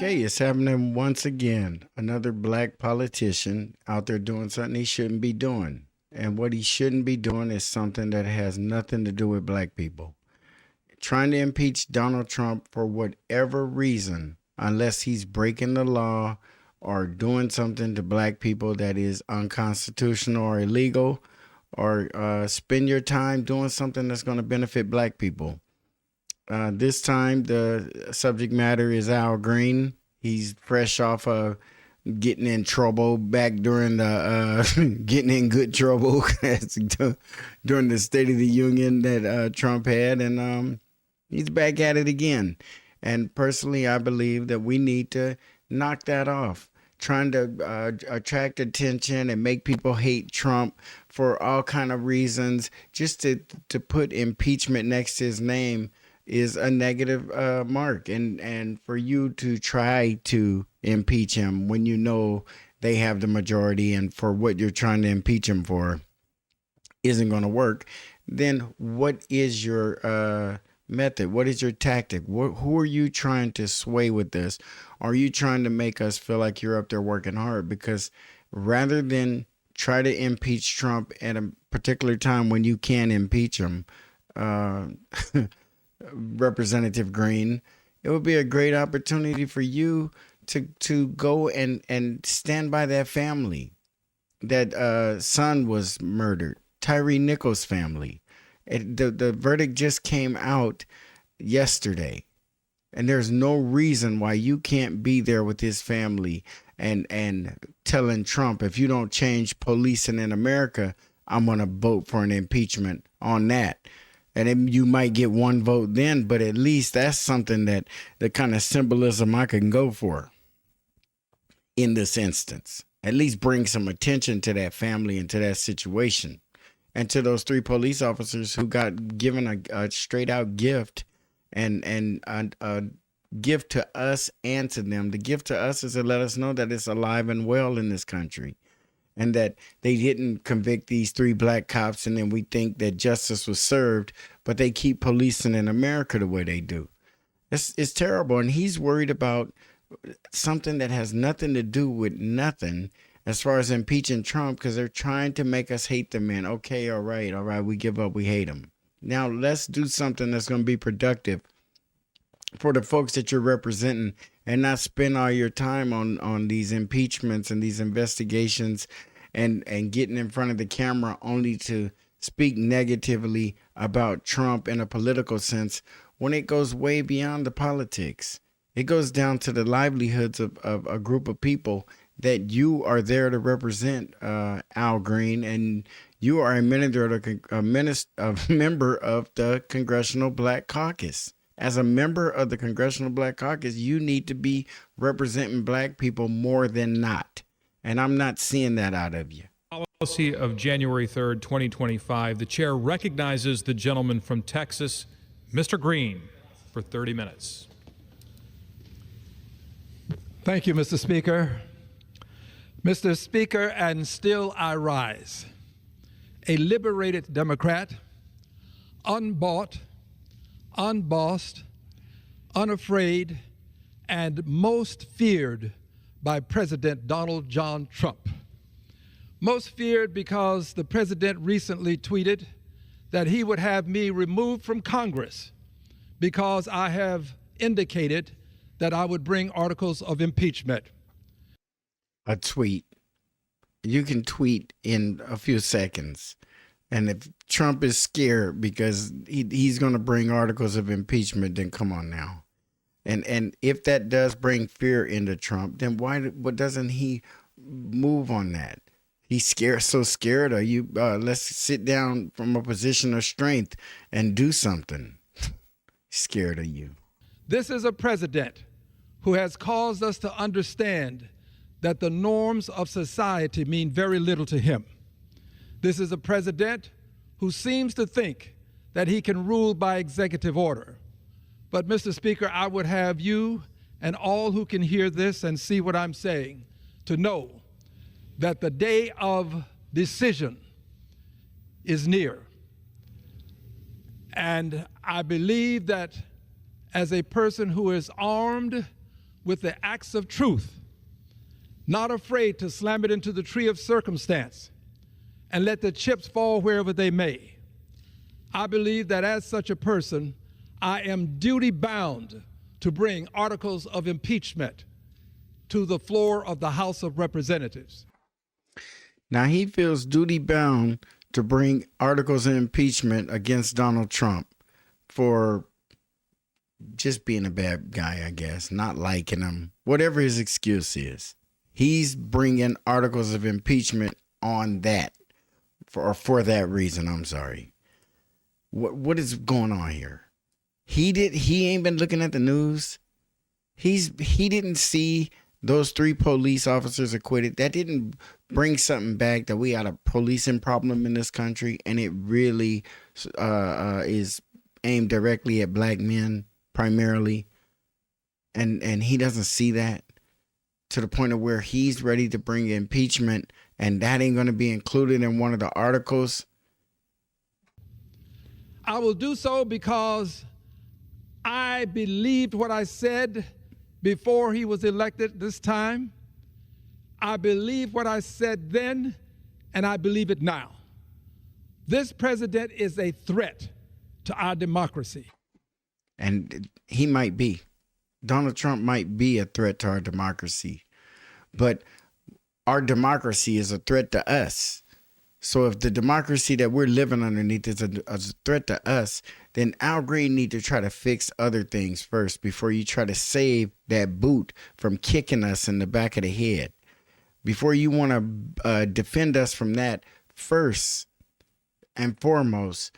Okay, it's happening once again. Another black politician out there doing something he shouldn't be doing. And what he shouldn't be doing is something that has nothing to do with black people. Trying to impeach Donald Trump for whatever reason, unless he's breaking the law or doing something to black people that is unconstitutional or illegal, or spend your time doing something that's going to benefit black people. This time, the subject matter is Al Green. He's fresh off of getting in trouble back during the getting in good trouble during the State of the Union that Trump had, and he's back at it again. And personally, I believe that we need to knock that off. Trying to attract attention and make people hate Trump for all kind of reasons, just to put impeachment next to his name is a negative mark. And for you to try to impeach him when you know they have the majority and for what you're trying to impeach him for isn't going to work, then what is your method? What is your tactic? Who are you trying to sway with this? Are you trying to make us feel like you're up there working hard? Because rather than try to impeach Trump at a particular time when you can impeach him, Representative Green, it would be a great opportunity for you to go and stand by that family. That son was murdered, Tyree Nichols' family. The verdict just came out yesterday, and there's no reason why you can't be there with his family and telling Trump, if you don't change policing in America, I'm going to vote for an impeachment on that. And then you might get one vote then, but at least that's something that the kind of symbolism I can go for in this instance. At least bring some attention to that family and to that situation. And to those 3 police officers who got given a straight out gift and a gift to us and to them. The gift to us is to let us know that it's alive and well in this country, and that they didn't convict these 3 black cops and then we think that justice was served, but they keep policing in America the way they do. It's terrible. And he's worried about something that has nothing to do with nothing as far as impeaching Trump, because they're trying to make us hate the man. Okay, all right, we give up, we hate him. Now let's do something that's going to be productive for the folks that you're representing, and not spend all your time on these impeachments and these investigations and getting in front of the camera only to speak negatively about Trump in a political sense, when it goes way beyond the politics. It goes down to the livelihoods of a group of people that you are there to represent, Al Green, and you are a member of the Congressional Black Caucus. As a member of the Congressional Black Caucus, you need to be representing black people more than not. And I'm not seeing that out of you. Policy of January 3rd, 2025. The chair recognizes the gentleman from Texas, Mr. Green, for 30 minutes. Thank you, Mr. Speaker. Mr. Speaker, and still I rise. A liberated Democrat, unbought, unbossed, unafraid, and most feared by President Donald John Trump. Most feared because the president recently tweeted that he would have me removed from Congress because I have indicated that I would bring articles of impeachment. A tweet. You can tweet in a few seconds. And if Trump is scared because he's going to bring articles of impeachment, then come on now. And if that does bring fear into Trump, then what doesn't he move on that? He's scared, so scared. Are you? Let's sit down from a position of strength and do something. Scared of you. This is a president who has caused us to understand that the norms of society mean very little to him. This is a president who seems to think that he can rule by executive order. But, Mr. Speaker, I would have you and all who can hear this and see what I'm saying to know that the day of decision is near. And I believe that as a person who is armed with the axe of truth, not afraid to slam it into the tree of circumstance and let the chips fall wherever they may. I believe that as such a person, I am duty bound to bring articles of impeachment to the floor of the House of Representatives. Now he feels duty bound to bring articles of impeachment against Donald Trump for just being a bad guy, I guess, not liking him, whatever his excuse is. He's bringing articles of impeachment on that for that reason. I'm sorry. What is going on here? He ain't been looking at the news. He didn't see those 3 police officers acquitted. That didn't bring something back, that we got a policing problem in this country, and it really is aimed directly at black men primarily. And he doesn't see that, to the point of where he's ready to bring impeachment, and that ain't going to be included in one of the articles. I will do so because I believed what I said before he was elected this time. I believe what I said then, and I believe it now. This president is a threat to our democracy. And he might be. Donald Trump might be a threat to our democracy. But our democracy is a threat to us. So if the democracy that we're living underneath is a threat to us, then Al Green need to try to fix other things first before you try to save that boot from kicking us in the back of the head. Before you want to defend us from that, first and foremost,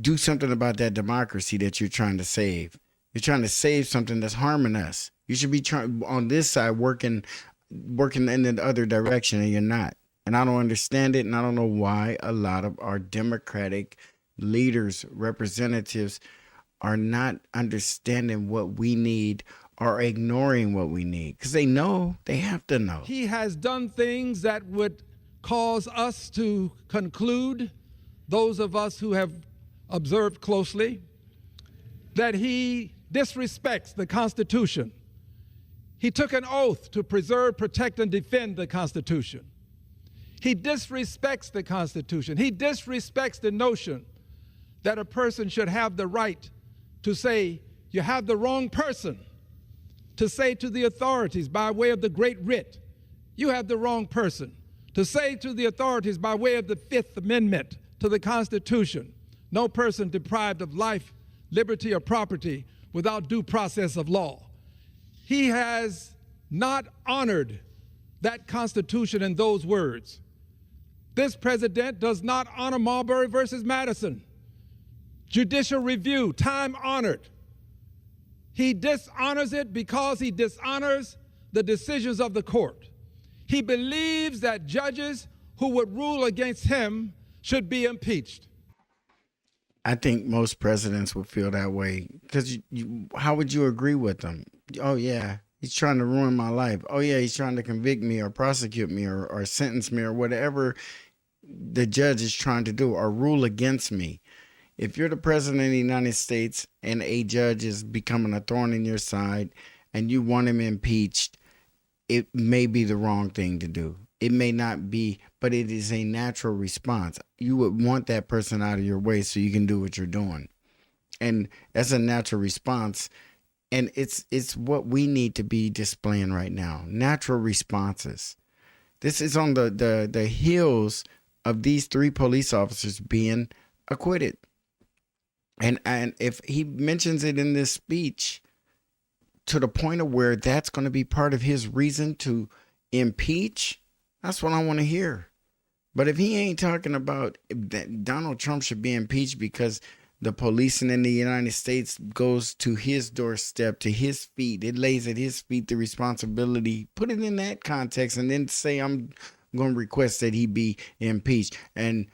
do something about that democracy that you're trying to save. You're trying to save something that's harming us. You should be trying on this side working in the other direction, and you're not. And I don't understand it, and I don't know why a lot of our Democratic leaders, representatives, are not understanding what we need or ignoring what we need, because they know, they have to know. He has done things that would cause us to conclude, those of us who have observed closely, that he disrespects the Constitution. He took an oath to preserve, protect, and defend the Constitution. He disrespects the Constitution. He disrespects the notion that a person should have the right to say, you have the wrong person, to say to the authorities by way of the Great Writ, you have the wrong person, to say to the authorities by way of the Fifth Amendment to the Constitution, no person deprived of life, liberty, or property without due process of law. He has not honored that Constitution in those words. This president does not honor Marbury versus Madison. Judicial review, time honored. He dishonors it because he dishonors the decisions of the court. He believes that judges who would rule against him should be impeached. I think most presidents would feel that way, because how would you agree with them? Oh, yeah, he's trying to ruin my life. Oh, yeah, he's trying to convict me or prosecute me or sentence me or whatever the judge is trying to do, or rule against me. If you're the president of the United States and a judge is becoming a thorn in your side and you want him impeached, it may be the wrong thing to do. It may not be, but it is a natural response. You would want that person out of your way so you can do what you're doing. And that's a natural response. And it's what we need to be displaying right now. Natural responses. This is on the heels of these 3 police officers being acquitted. And if he mentions it in this speech to the point of where that's going to be part of his reason to impeach, that's what I want to hear. But if he ain't talking about that Donald Trump should be impeached because the policing in the United States goes to his doorstep, to his feet, it lays at his feet the responsibility, put it in that context, and then say I'm going to request that he be impeached. And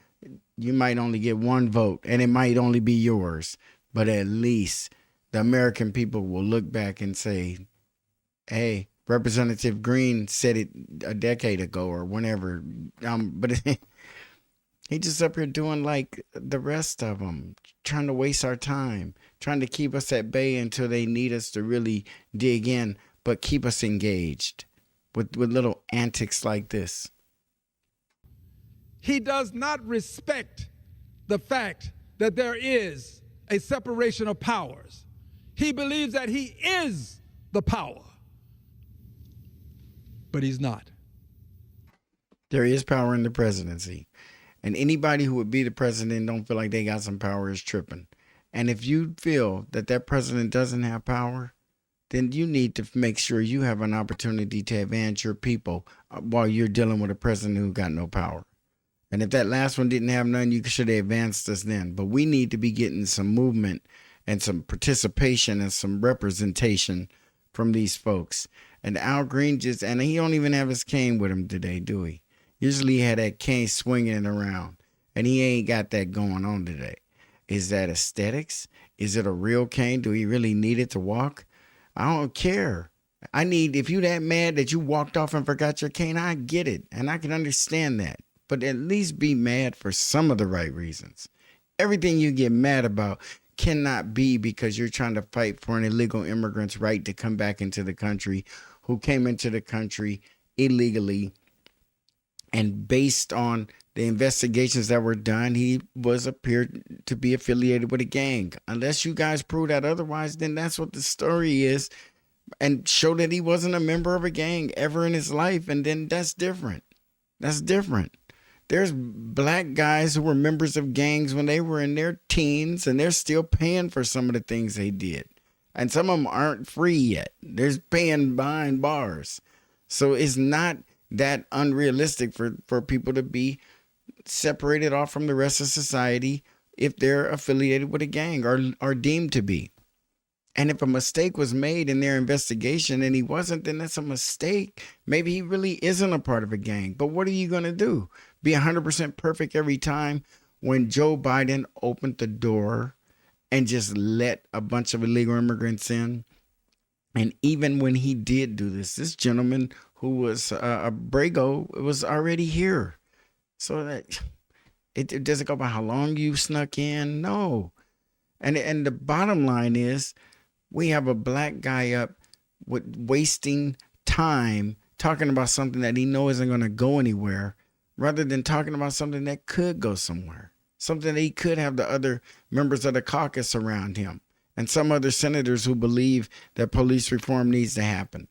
you might only get 1 vote, and it might only be yours. But at least the American people will look back and say, hey, Representative Green said it a decade ago or whenever. But he just up here doing like the rest of them, trying to waste our time, trying to keep us at bay until they need us to really dig in. but keep us engaged with little antics like this. He does not respect the fact that there is a separation of powers. He believes that he is the power, but he's not. There is power in the presidency, and anybody who would be the president don't feel like they got some power is tripping. And if you feel that that president doesn't have power, then you need to make sure you have an opportunity to advance your people while you're dealing with a president who got no power. And if that last one didn't have none, you should have advanced us then. But we need to be getting some movement and some participation and some representation from these folks. And Al Green and he don't even have his cane with him today, do he? Usually he had that cane swinging it around, and he ain't got that going on today. Is that aesthetics? Is it a real cane? Do he really need it to walk? I don't care. If you that mad that you walked off and forgot your cane, I get it. And I can understand that. But at least be mad for some of the right reasons. Everything you get mad about cannot be because you're trying to fight for an illegal immigrant's right to come back into the country, who came into the country illegally. And based on the investigations that were done, he appeared to be affiliated with a gang. Unless you guys prove that otherwise, then that's what the story is. And show that he wasn't a member of a gang ever in his life. And then that's different. That's different. There's black guys who were members of gangs when they were in their teens, and they're still paying for some of the things they did. And some of them aren't free yet. They're paying behind bars. So it's not that unrealistic for people to be separated off from the rest of society if they're affiliated with a gang or deemed to be. And if a mistake was made in their investigation and he wasn't, then that's a mistake. Maybe he really isn't a part of a gang. But what are you going to do? Be 100% perfect every time when Joe Biden opened the door and just let a bunch of illegal immigrants in? And even when he did do this gentleman who was Brago was already here. So that it doesn't go by how long you snuck in. No. And the bottom line is, we have a black guy up with wasting time talking about something that he knows isn't going to go anywhere, rather than talking about something that could go somewhere, something that he could have the other members of the caucus around him and some other senators who believe that police reform needs to happen,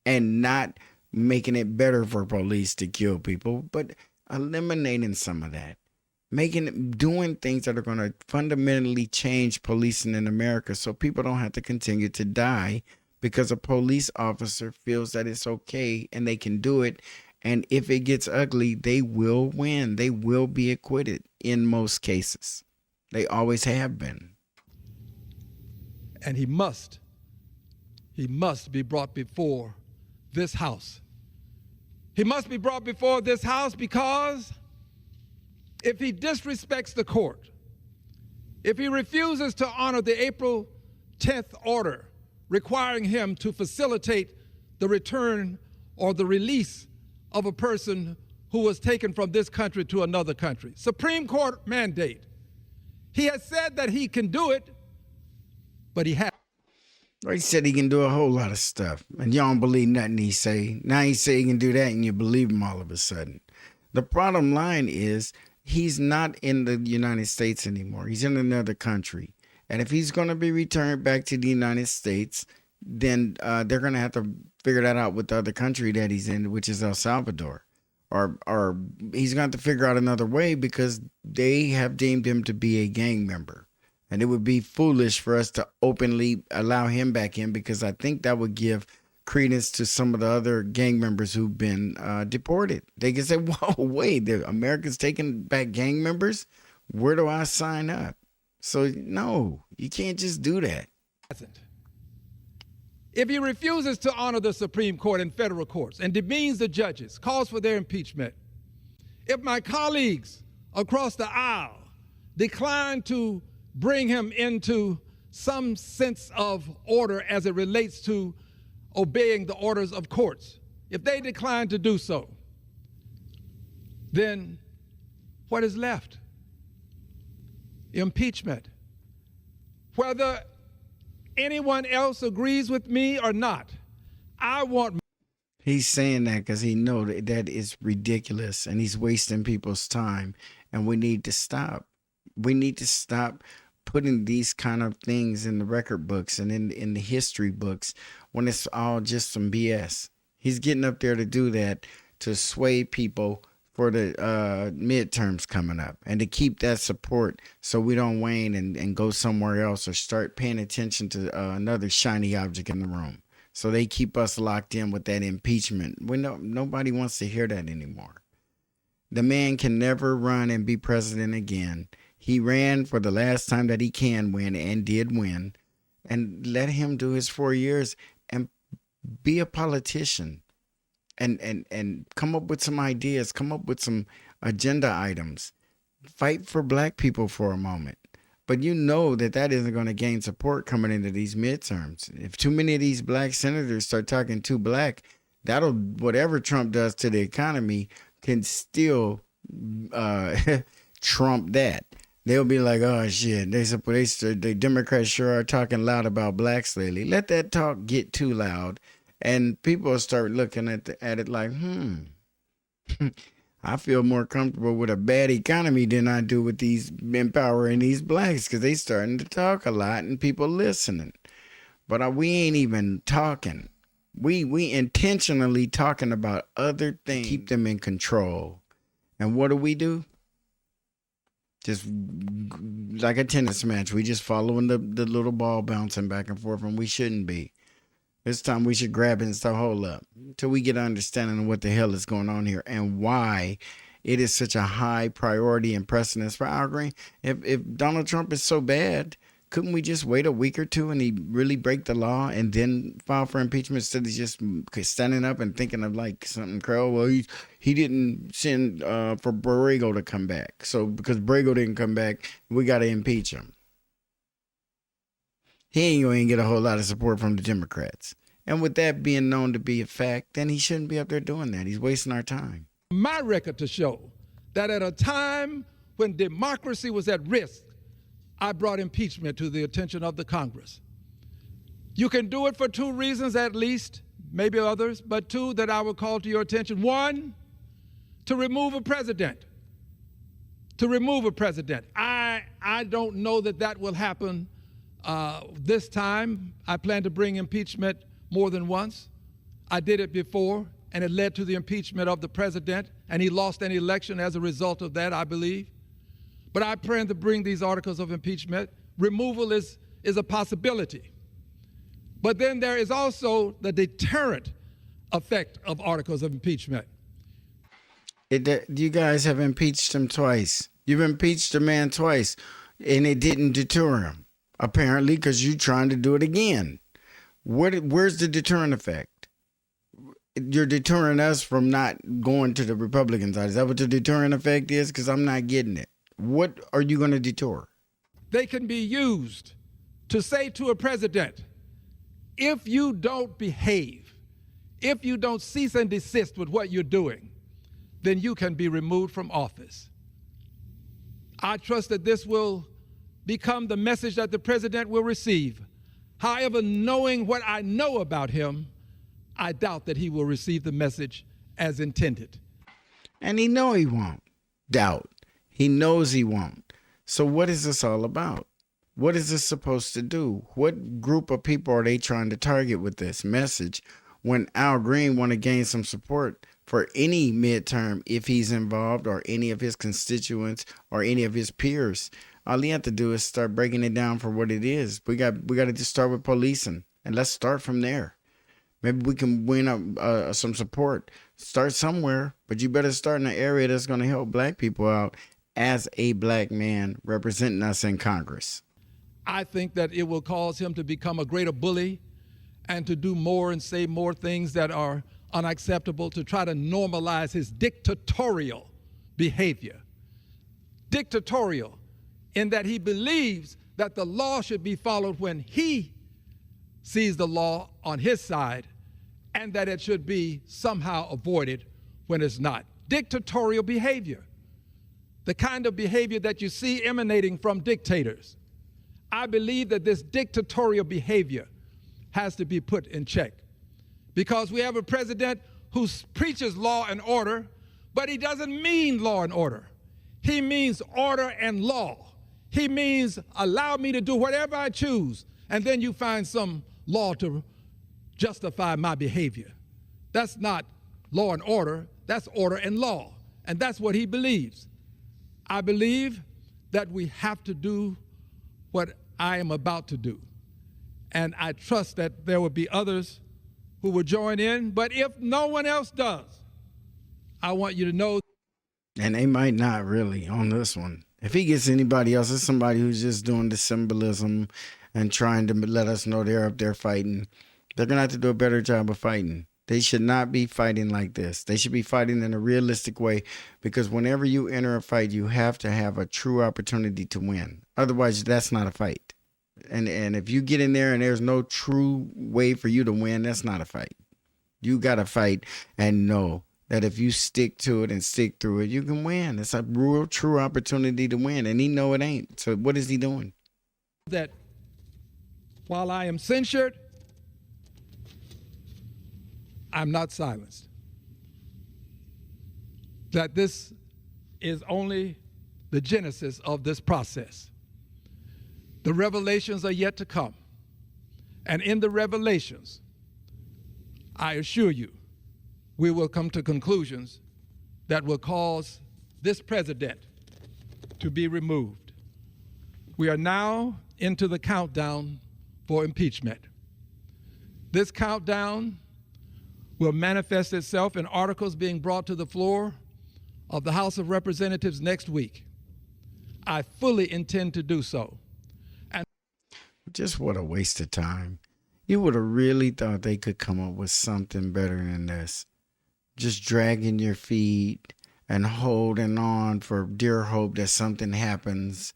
and not making it better for police to kill people, but eliminating some of that. Doing things that are going to fundamentally change policing in America so people don't have to continue to die because a police officer feels that it's okay and they can do it. And if it gets ugly, they will win. They will be acquitted in most cases. They always have been. And he must be brought before this House. He must be brought before this House because if he disrespects the court, if he refuses to honor the April 10th order requiring him to facilitate the return or the release of a person who was taken from this country to another country, Supreme Court mandate, he has said that he can do it, but he hasn't. Well, he said he can do a whole lot of stuff, and y'all don't believe nothing he say. Now he say he can do that, and you believe him all of a sudden. The bottom line is, he's not in the United States anymore. He's in another country. And if he's going to be returned back to the United States, then they're going to have to figure that out with the other country that he's in, which is El Salvador. Or he's going to have to figure out another way because they have deemed him to be a gang member. And it would be foolish for us to openly allow him back in, because I think that would give credence to some of the other gang members who've been deported. They can say, whoa, wait, the Americans taking back gang members? Where do I sign up? So no, you can't just do that. If he refuses to honor the Supreme Court and federal courts and demeans the judges, calls for their impeachment, if my colleagues across the aisle decline to bring him into some sense of order as it relates to obeying the orders of courts, if they decline to do so, then what is left? Impeachment. Whether anyone else agrees with me or not, I want. He's saying that because he know that that is ridiculous and he's wasting people's time. And we need to stop. We need to stop putting these kind of things in the record books and in the history books when it's all just some BS. He's getting up there to do that to sway people for the midterms coming up and to keep that support so we don't wane and go somewhere else or start paying attention to another shiny object in the room. So they keep us locked in with that impeachment. Nobody wants to hear that anymore. The man can never run and be president again. He ran for the last time that he can win and did win. And let him do his 4 years and be a politician and come up with some ideas, come up with some agenda items. Fight for black people for a moment. But you know that isn't going to gain support coming into these midterms. If too many of these black senators start talking too black, that'll, whatever Trump does to the economy can still trump that. They'll be like, oh shit, the Democrats sure are talking loud about blacks lately. Let that talk get too loud, and people will start looking at it like, I feel more comfortable with a bad economy than I do with these empowering these blacks because they starting to talk a lot and people listening. But we ain't even talking. We intentionally talking about other things to keep them in control. And what do? Just like a tennis match. We just following the little ball bouncing back and forth, and we shouldn't be. This time we should grab it and start, hold up, until we get an understanding of what the hell is going on here and why it is such a high priority and precedence for Al Green. If Donald Trump is so bad, couldn't we just wait a week or two and he really break the law and then file for impeachment instead of just standing up and thinking of like something cruel? Well, he didn't send for Borrego to come back. So because Borrego didn't come back, we got to impeach him. He ain't going to get a whole lot of support from the Democrats. And with that being known to be a fact, then he shouldn't be up there doing that. He's wasting our time. My record to show that at a time when democracy was at risk, I brought impeachment to the attention of the Congress. You can do it for two reasons at least, maybe others, but two that I will call to your attention. One, to remove a president. To remove a president. I don't know that will happen this time. I plan to bring impeachment more than once. I did it before, and it led to the impeachment of the president, and he lost an election as a result of that, I believe. But I plan to bring these articles of impeachment. Removal is a possibility. But then there is also the deterrent effect of articles of impeachment. You guys have impeached him twice. You've impeached a man twice, and it didn't deter him, apparently, because you're trying to do it again. Where's the deterrent effect? You're deterring us from not going to the Republican side. Is that what the deterrent effect is? Because I'm not getting it. What are you going to deter? They can be used to say to a president, if you don't behave, if you don't cease and desist with what you're doing, then you can be removed from office. I trust that this will become the message that the president will receive. However, knowing what I know about him, I doubt that he will receive the message as intended. And he know he won't. Doubt. He knows he won't. So what is this all about? What is this supposed to do? What group of people are they trying to target with this message when Al Green want to gain some support for any midterm if he's involved or any of his constituents or any of his peers? All he have to do is start breaking it down for what it is. We got to just start with policing, and let's start from there. Maybe we can win up some support. Start somewhere, but you better start in an area that's going to help black people out as a black man representing us in Congress. I think that it will cause him to become a greater bully and to do more and say more things that are unacceptable, to try to normalize his dictatorial behavior. Dictatorial in that he believes that the law should be followed when he sees the law on his side, and that it should be somehow avoided when it's not. Dictatorial behavior, the kind of behavior that you see emanating from dictators. I believe that this dictatorial behavior has to be put in check, because we have a president who preaches law and order, but he doesn't mean law and order. He means order and law. He means allow me to do whatever I choose, and then you find some law to justify my behavior. That's not law and order, that's order and law, and that's what he believes. I believe that we have to do what I am about to do, and I trust that there will be others who will join in, but if no one else does, I want you to know. And they might not really on this one. If he gets anybody else, it's somebody who's just doing the symbolism and trying to let us know they're up there fighting. They're going to have to do a better job of fighting. They should not be fighting like this. They should be fighting in a realistic way, because whenever you enter a fight, you have to have a true opportunity to win. Otherwise, that's not a fight. And if you get in there and there's no true way for you to win, that's not a fight. You got to fight and know that if you stick to it and stick through it, you can win. It's a real, true opportunity to win, and he know it ain't. So what is he doing? That while I am censured, I'm not silenced. That this is only the genesis of this process. The revelations are yet to come. And in the revelations, I assure you, we will come to conclusions that will cause this president to be removed. We are now into the countdown for impeachment. This countdown will manifest itself in articles being brought to the floor of the House of Representatives next week. I fully intend to do so. And just what a waste of time. You would have really thought they could come up with something better than this. Just dragging your feet and holding on for dear hope that something happens.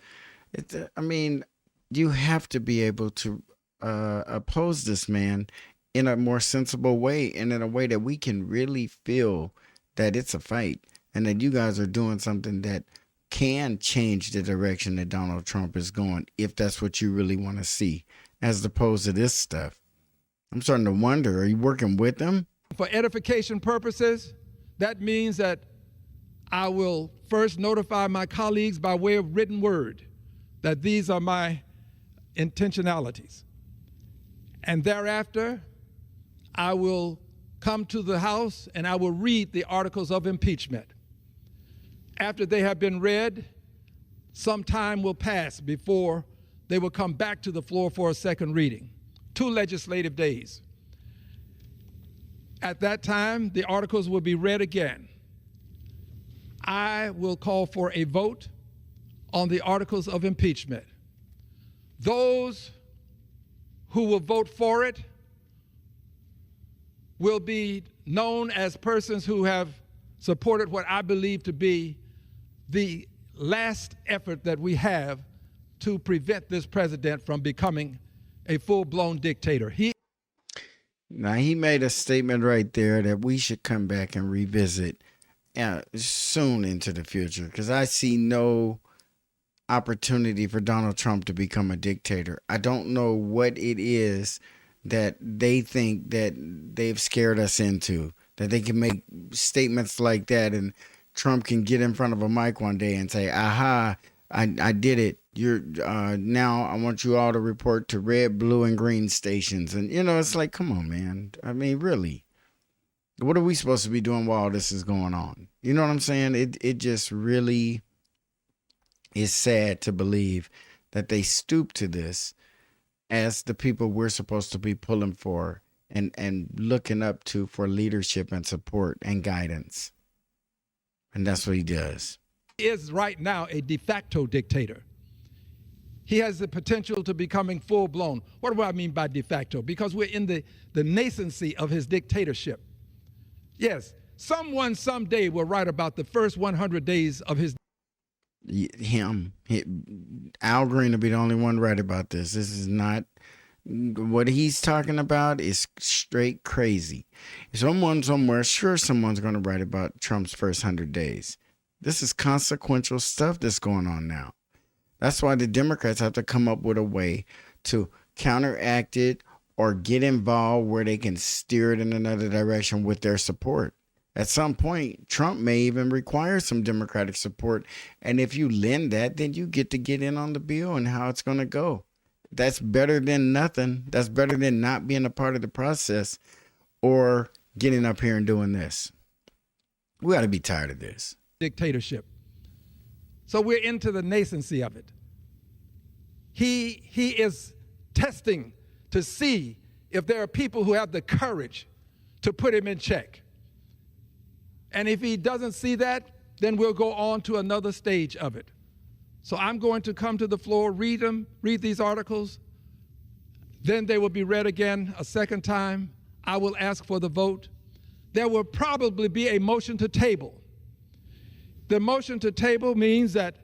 I mean, you have to be able to oppose this man in a more sensible way, and in a way that we can really feel that it's a fight and that you guys are doing something that can change the direction that Donald Trump is going, if that's what you really want to see, as opposed to this stuff. I'm starting to wonder, are you working with them? For edification purposes, that means that I will first notify my colleagues by way of written word that these are my intentionalities. And thereafter, I will come to the House and I will read the articles of impeachment. After they have been read, some time will pass before they will come back to the floor for a second reading, 2 legislative days. At that time, the articles will be read again. I will call for a vote on the articles of impeachment. Those who will vote for it will be known as persons who have supported what I believe to be the last effort that we have to prevent this president from becoming a full-blown dictator. Now, he made a statement right there that we should come back and revisit soon into the future, because I see no opportunity for Donald Trump to become a dictator. I don't know what it is that they think that they've scared us into, that they can make statements like that and Trump can get in front of a mic one day and say, aha, I did it. You're now I want you all to report to red, blue, and green stations. And, you know, it's like, come on, man. I mean, really, what are we supposed to be doing while this is going on? You know what I'm saying? It just really is sad to believe that they stoop to this as the people we're supposed to be pulling for and looking up to for leadership and support and guidance. And that's what he does. He is right now a de facto dictator. He has the potential to becoming full-blown. What do I mean by de facto? Because we're in the nascency of his dictatorship. Yes, someone someday will write about the first 100 days of his. Al Green will be the only one right about this. This is not what he's talking about. Is straight crazy. Someone somewhere, sure, someone's going to write about Trump's first 100 days. This is consequential stuff that's going on now. That's why the Democrats have to come up with a way to counteract it or get involved where they can steer it in another direction with their support. At some point, Trump may even require some Democratic support. And if you lend that, then you get to get in on the bill and how it's going to go. That's better than nothing. That's better than not being a part of the process or getting up here and doing this. We ought to be tired of this. Dictatorship. So we're into the nascency of it. He is testing to see if there are people who have the courage to put him in check. And if he doesn't see that, then we'll go on to another stage of it. So I'm going to come to the floor, read these articles. Then they will be read again a second time. I will ask for the vote. There will probably be a motion to table. The motion to table means that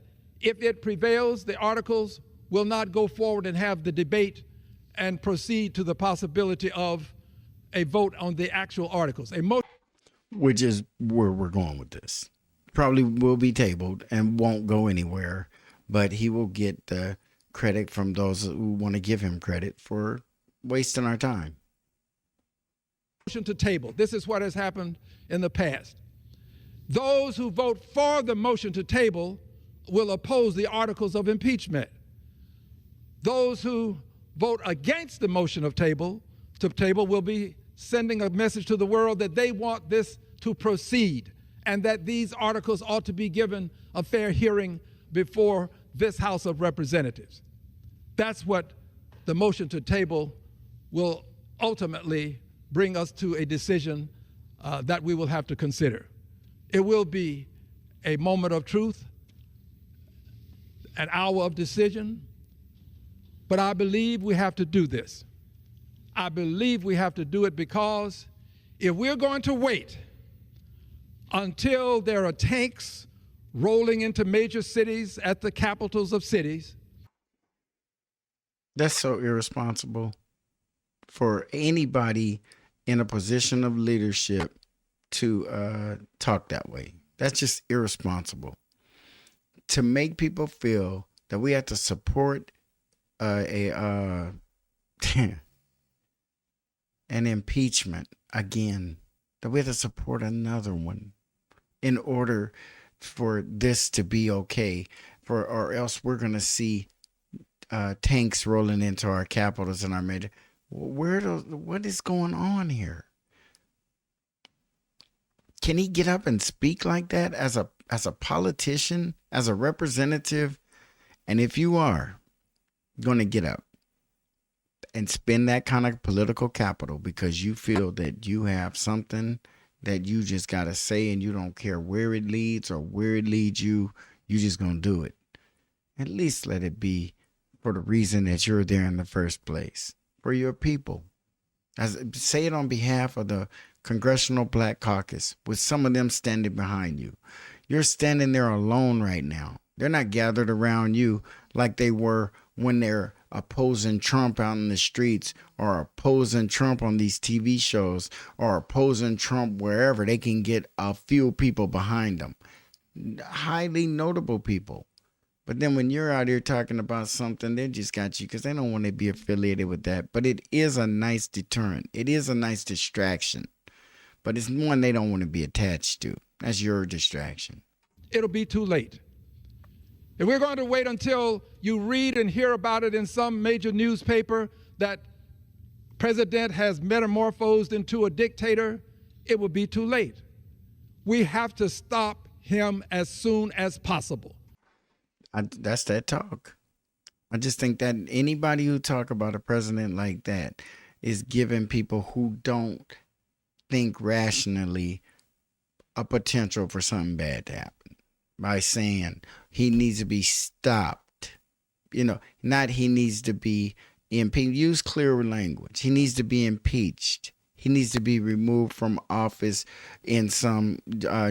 if it prevails, the articles will not go forward and have the debate and proceed to the possibility of a vote on the actual articles. Which is where we're going with this. Probably will be tabled and won't go anywhere, but he will get the credit from those who want to give him credit for wasting our time. Motion to table. This is what has happened in the past. Those who vote for the motion to table will oppose the articles of impeachment. Those who vote against the motion of table will be sending a message to the world that they want this to proceed and that these articles ought to be given a fair hearing before this House of Representatives. That's what the motion to table will ultimately bring us to a decision that we will have to consider. It will be a moment of truth, an hour of decision, but I believe we have to do this. I believe we have to do it because if we're going to wait until there are tanks rolling into major cities at the capitals of cities. That's so irresponsible for anybody in a position of leadership to talk that way. That's just irresponsible. To make people feel that we have to support an impeachment again, that we have to support another one in order for this to be okay, or else we're going to see tanks rolling into our capitals and our major. What is going on here? Can he get up and speak like that as a politician, as a representative? And if you are going to get up and spend that kind of political capital because you feel that you have something that you just got to say and you don't care where it leads or where it leads you, you just going to do it. At least let it be for the reason that you're there in the first place, for your people. Say it on behalf of the Congressional Black Caucus, with some of them standing behind you. You're standing there alone right now. They're not gathered around you like they were when they're opposing Trump out in the streets, or opposing Trump on these TV shows, or opposing Trump wherever they can get a few people behind them. Highly notable people. But then when you're out here talking about something, they just got you because they don't want to be affiliated with that. But it is a nice deterrent. It is a nice distraction. But it's one they don't want to be attached to. That's your distraction. It'll be too late. If we're going to wait until you read and hear about it in some major newspaper that president has metamorphosed into a dictator, it will be too late. We have to stop him as soon as possible. That's that talk. I just think that anybody who talk about a president like that is giving people who don't think rationally a potential for something bad to happen by saying he needs to be stopped. Not he needs to be impeached. Use clearer language. He needs to be impeached. He needs to be removed from office in some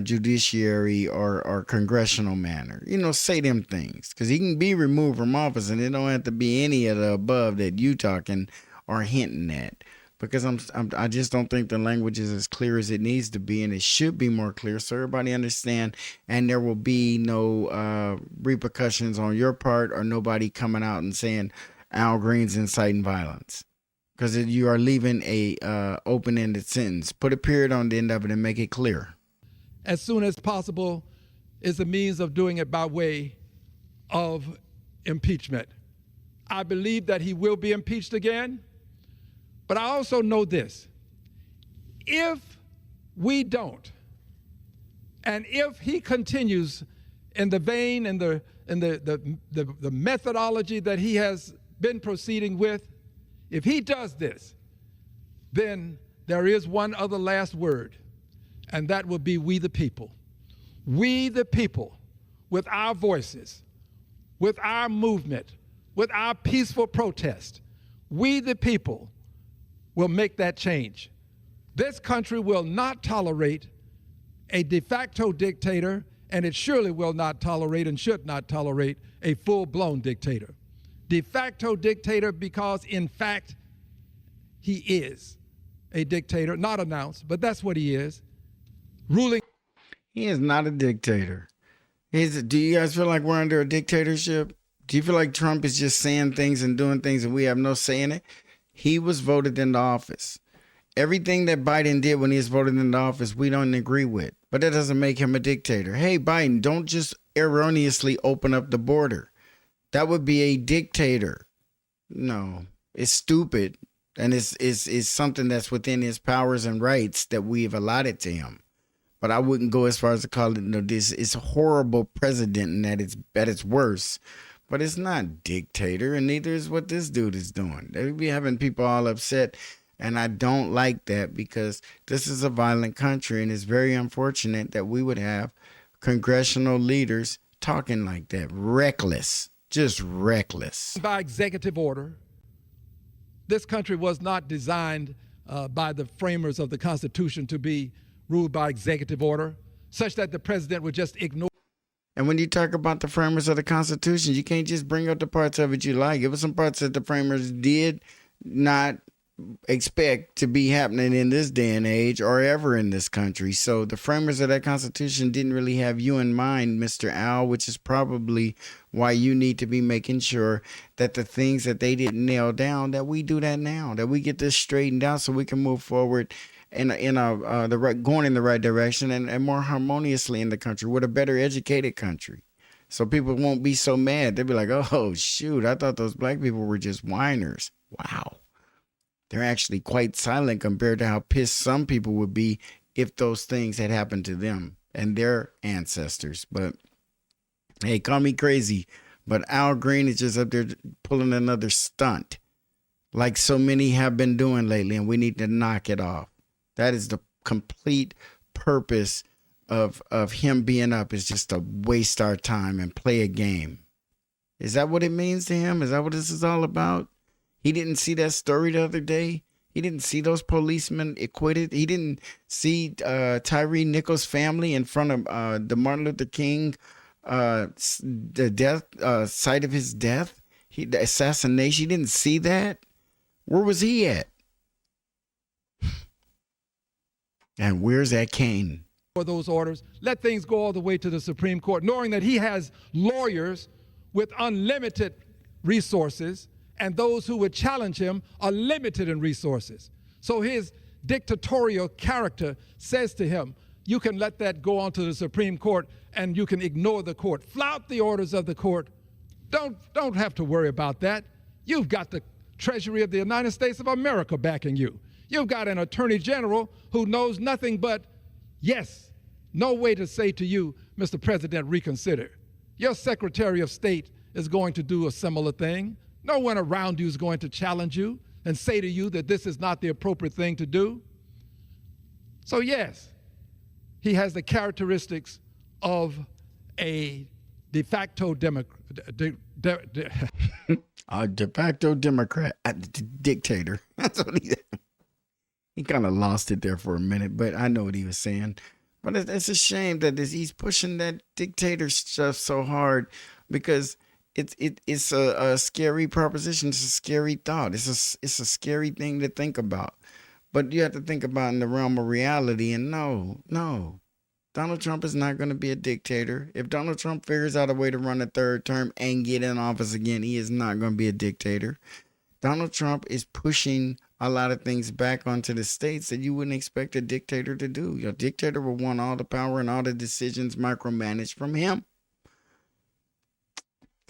judiciary or congressional manner. Say them things, because he can be removed from office and it don't have to be any of the above that you talking or hinting at. Because I just don't think the language is as clear as it needs to be, and it should be more clear so everybody understand, and there will be no repercussions on your part or nobody coming out and saying Al Green's inciting violence. because you are leaving a open-ended sentence. Put a period on the end of it and make it clear. As soon as possible is a means of doing it by way of impeachment. I believe that he will be impeached again, but I also know this. If we don't, and if he continues in the vein and the methodology that he has been proceeding with, if he does this, then there is one other last word, and that will be we the people. We the people, with our voices, with our movement, with our peaceful protest, we the people will make that change. This country will not tolerate a de facto dictator, and it surely will not tolerate and should not tolerate a full-blown dictator. De facto dictator because, in fact, he is a dictator, not announced, but that's what he is, ruling. He is not a dictator. Do you guys feel like we're under a dictatorship? Do you feel like Trump is just saying things and doing things and we have no say in it? He was voted into office. Everything that Biden did when he was voted into office, we don't agree with. But that doesn't make him a dictator. Hey, Biden, don't just erroneously open up the border. That would be a dictator. No, it's stupid. And it's something that's within his powers and rights that we've allotted to him. But I wouldn't go as far as to call it, this is a horrible president and that it's worse. But it's not dictator, and neither is what this dude is doing. They be having people all upset, and I don't like that because this is a violent country, and it's very unfortunate that we would have congressional leaders talking like that. Reckless, just reckless. By executive order, this country was not designed by the framers of the Constitution to be ruled by executive order, such that the president would just ignore. And when you talk about the framers of the Constitution, you can't just bring up the parts of it you like. It was some parts that the framers did not expect to be happening in this day and age or ever in this country. So the framers of that Constitution didn't really have you in mind, Mr. Al, which is probably why you need to be making sure that the things that they didn't nail down, that we do that now, that we get this straightened out so we can move forward going in the right direction and more harmoniously in the country with a better educated country. So people won't be so mad. They'll be like, oh, shoot, I thought those black people were just whiners. Wow. They're actually quite silent compared to how pissed some people would be if those things had happened to them and their ancestors. But hey, call me crazy, but Al Green is just up there pulling another stunt like so many have been doing lately, and we need to knock it off. That is the complete purpose of him being up, is just to waste our time and play a game. Is that what it means to him? Is that what this is all about? He didn't see that story the other day. He didn't see those policemen acquitted. He didn't see Tyree Nichols' family in front of the Martin Luther King, the death site of his death, the assassination. He didn't see that. Where was he at? And where's that cane? For those orders, let things go all the way to the Supreme Court, knowing that he has lawyers with unlimited resources, and those who would challenge him are limited in resources. So his dictatorial character says to him, you can let that go on to the Supreme Court and you can ignore the court. Flout the orders of the court. Don't have to worry about that. You've got the Treasury of the United States of America backing you. You've got an attorney general who knows nothing but yes, no way to say to you, Mr. President, reconsider. Your Secretary of State is going to do a similar thing. No one around you is going to challenge you and say to you that this is not the appropriate thing to do. So yes, he has the characteristics of a de facto a de facto Democrat, dictator. That's what he kind of lost it there for a minute, but I know what he was saying. But it's a shame that he's pushing that dictator stuff so hard, because it's a scary proposition. It's a scary thought. It's a scary thing to think about. But you have to think about in the realm of reality. And no, Donald Trump is not going to be a dictator. If Donald Trump figures out a way to run a third term and get in office again, he is not going to be a dictator. Donald Trump is pushing a lot of things back onto the states that you wouldn't expect a dictator to do. Your dictator will want all the power and all the decisions micromanaged from him.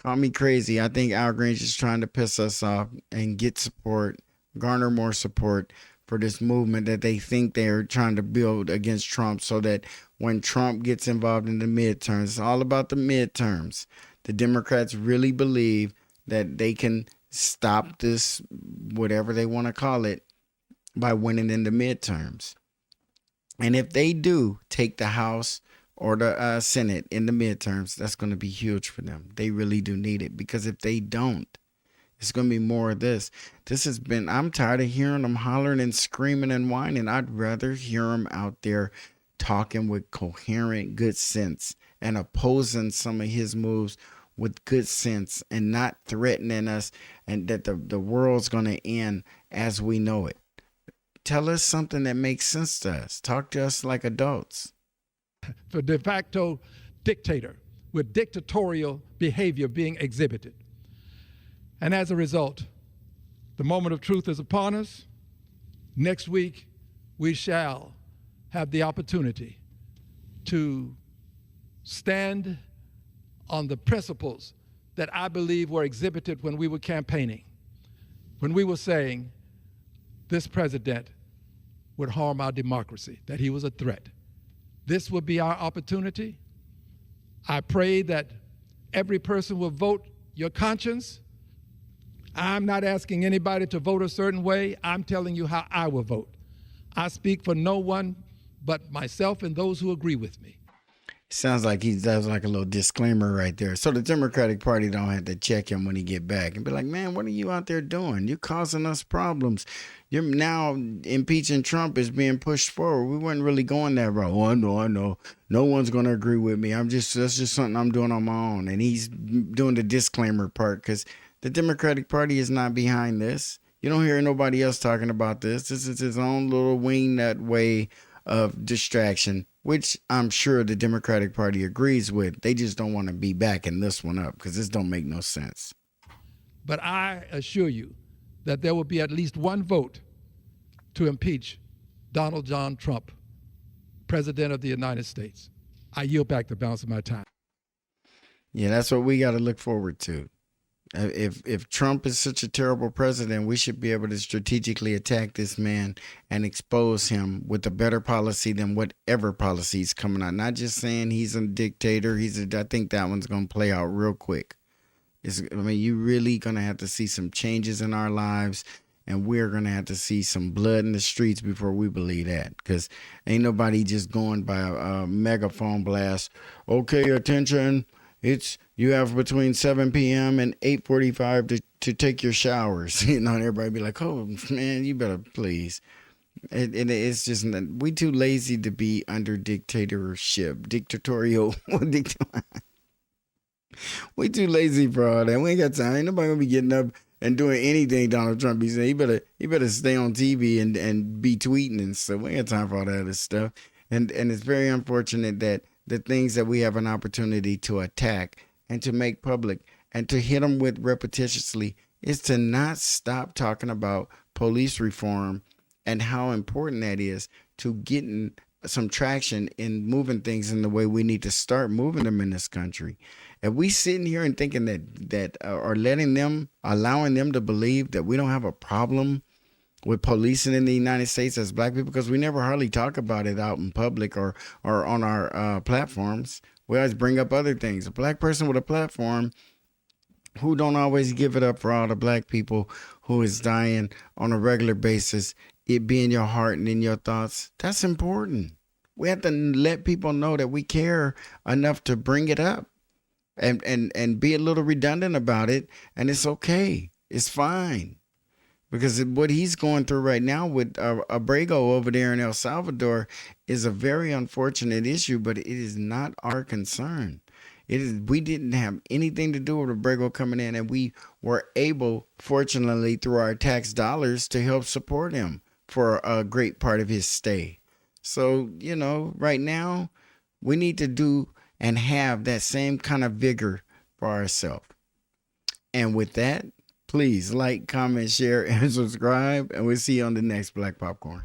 Call me crazy. I think Al Green's just trying to piss us off and get support, garner more support for this movement that they think they're trying to build against Trump, so that when Trump gets involved in the midterms, it's all about the midterms. The Democrats really believe that they can stop this, whatever they want to call it, by winning in the midterms. And if they do take the House or the Senate in the midterms, that's going to be huge for them. They really do need it, because if they don't, it's going to be more of this. I'm tired of hearing them hollering and screaming and whining. I'd rather hear them out there talking with coherent good sense and opposing some of his moves with good sense and not threatening us and that the world's going to end as we know it. Tell us something that makes sense to us. Talk to us like adults. For de facto dictator with dictatorial behavior being exhibited. And as a result, the moment of truth is upon us. Next week, we shall have the opportunity to stand on the principles that I believe were exhibited when we were campaigning, when we were saying this president would harm our democracy, that he was a threat. This will be our opportunity. I pray that every person will vote your conscience. I'm not asking anybody to vote a certain way. I'm telling you how I will vote. I speak for no one but myself and those who agree with me. Sounds like he does like a little disclaimer right there. So the Democratic Party don't have to check him when he get back and be like, man, what are you out there doing? You're causing us problems. You're now impeaching Trump is being pushed forward. We weren't really going that route. Oh, I know. No one's going to agree with me. that's just something I'm doing on my own. And he's doing the disclaimer part because the Democratic Party is not behind this. You don't hear nobody else talking about this. This is his own little wingnut way of distraction, which I'm sure the Democratic Party agrees with. They just don't want to be backing this one up because this don't make no sense. But I assure you that there will be at least one vote to impeach Donald John Trump, President of the United States. I yield back the balance of my time. Yeah, that's what we got to look forward to. If Trump is such a terrible president, we should be able to strategically attack this man and expose him with a better policy than whatever policy is coming out. Not just saying he's a dictator. I think that one's going to play out real quick. You're really going to have to see some changes in our lives, and we're going to have to see some blood in the streets before we believe that, because ain't nobody just going by a megaphone blast. Okay, attention. You have between 7 p.m. and 8:45 to take your showers. And everybody be like, oh, man, you better please. It's just, we too lazy to be under dictatorship, dictatorial. We too lazy for all that. We ain't got time. Ain't nobody gonna be getting up and doing anything Donald Trump be saying. He better stay on TV and be tweeting and stuff. We ain't got time for all that other stuff. And it's very unfortunate that the things that we have an opportunity to attack and to make public and to hit them with repetitiously is to not stop talking about police reform and how important that is to getting some traction in moving things in the way we need to start moving them in this country. If we sitting here and thinking that or allowing them to believe that we don't have a problem with policing in the United States as black people, because we never hardly talk about it out in public or on our platforms. We always bring up other things. A black person with a platform who don't always give it up for all the black people who is dying on a regular basis, it be in your heart and in your thoughts. That's important. We have to let people know that we care enough to bring it up and be a little redundant about it. And it's okay. It's fine. Because what he's going through right now with Abrego over there in El Salvador is a very unfortunate issue, but it is not our concern. We didn't have anything to do with Abrego coming in, and we were able, fortunately, through our tax dollars, to help support him for a great part of his stay. So, right now, we need to do and have that same kind of vigor for ourselves. And with that, Please like, comment, share, and subscribe. And we'll see you on the next Black Popcorn.